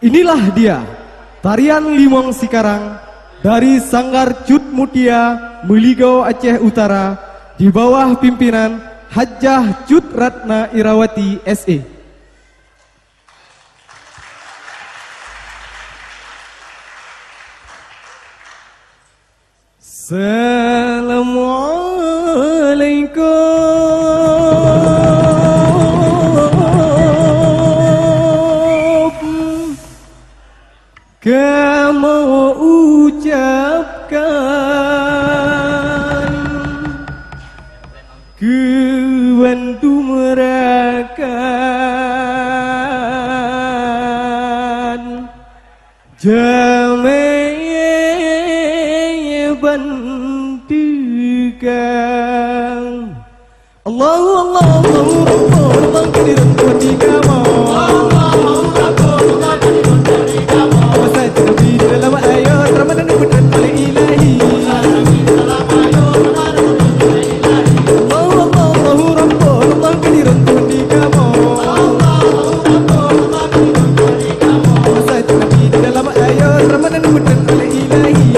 Inilah dia, tarian Limong Sikarang dari Sanggar Cut Mutia, Meligau, Aceh Utara, di bawah pimpinan Hajjah Cut Ratna Irawati SE. Assalamualaikum. Kamu ucapkan kewantu merakan jamai bantukan Allahu Allahu Allahu Rabbul kadiran kuati kamu dalam ayat Ramadan bulan paling ilahi Allahu Allahu Rabbul kadiran kuati kamu dalam ayat Ramadan bulan paling ilahi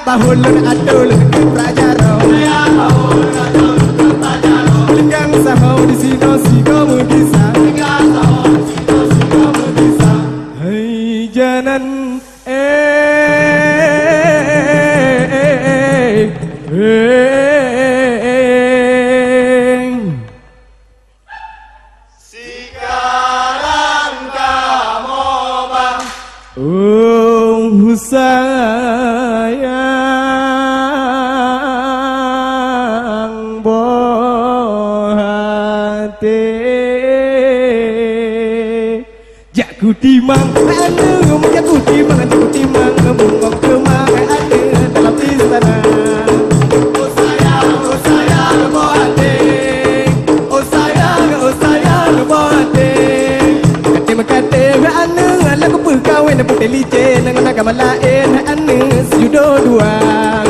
bahulun adul prajaro lenggang sahau di sino si kamu bisa hai janan sekarang kamu bang sayang bohate jaku timang anu jaku timang ngomong kemang anu dalam istana oh sayang bohate oh sayang bohate kate anu lagu perkawin putih licin dengan agama lain anu judo duang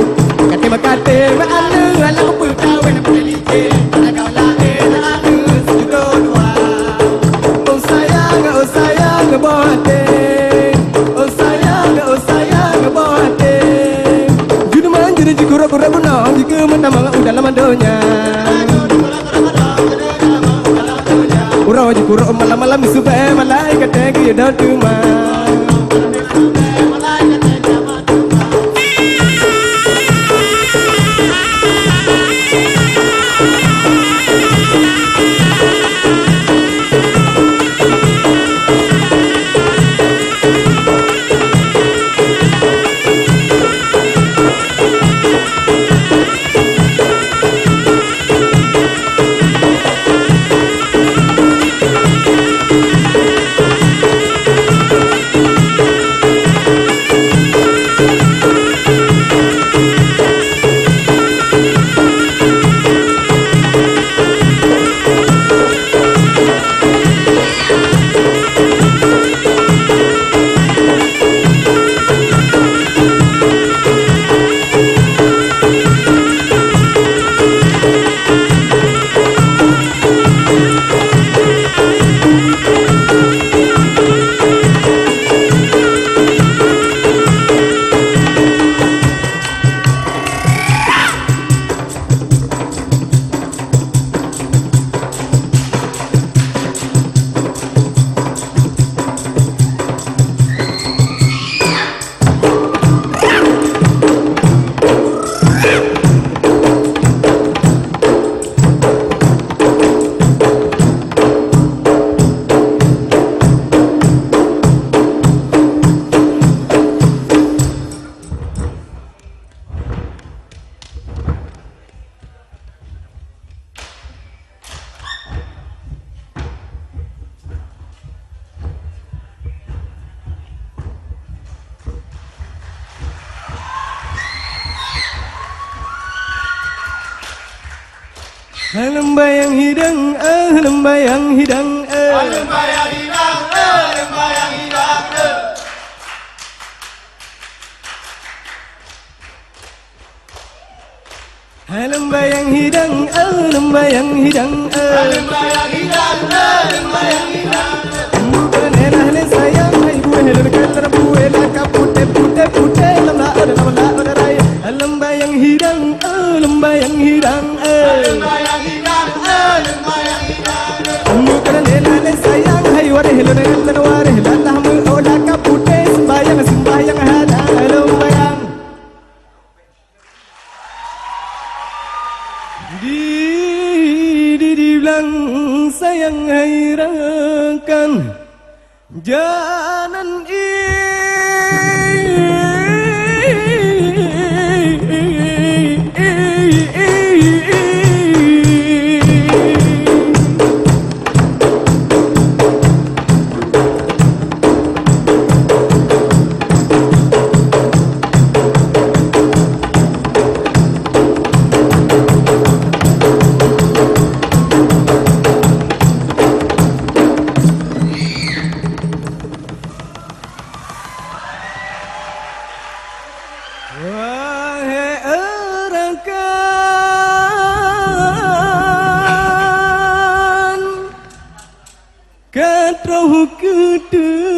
kate anu lagu perkawin putih licin dengan agama lain anu judo duang oh sayang bohate oh sayang bohate judo manjir jikura-kura bunong jika menamang udah lama donya Urau jikura malam-malam supaya malaikat tegi dotuma Lembayang hidang, lembayang hidang, Lembayang hidang, lembayang hidang. lembayang hidang, lembayang hidang, Lembayang hidang, lembayang hidang. bukan elah le sayang, hai gue helur keler bue laka pute pute pute lamla ada raya. Lembayang hidang, lembayang hidang, Lembayang hidang, lembayang hidang. bukan elah le sayang, hai ware helur keler ware lalah mu laka pute sembayang sembayang hada lembayang. Dibilang sayang hairakan janan wahai erakan katroh kudu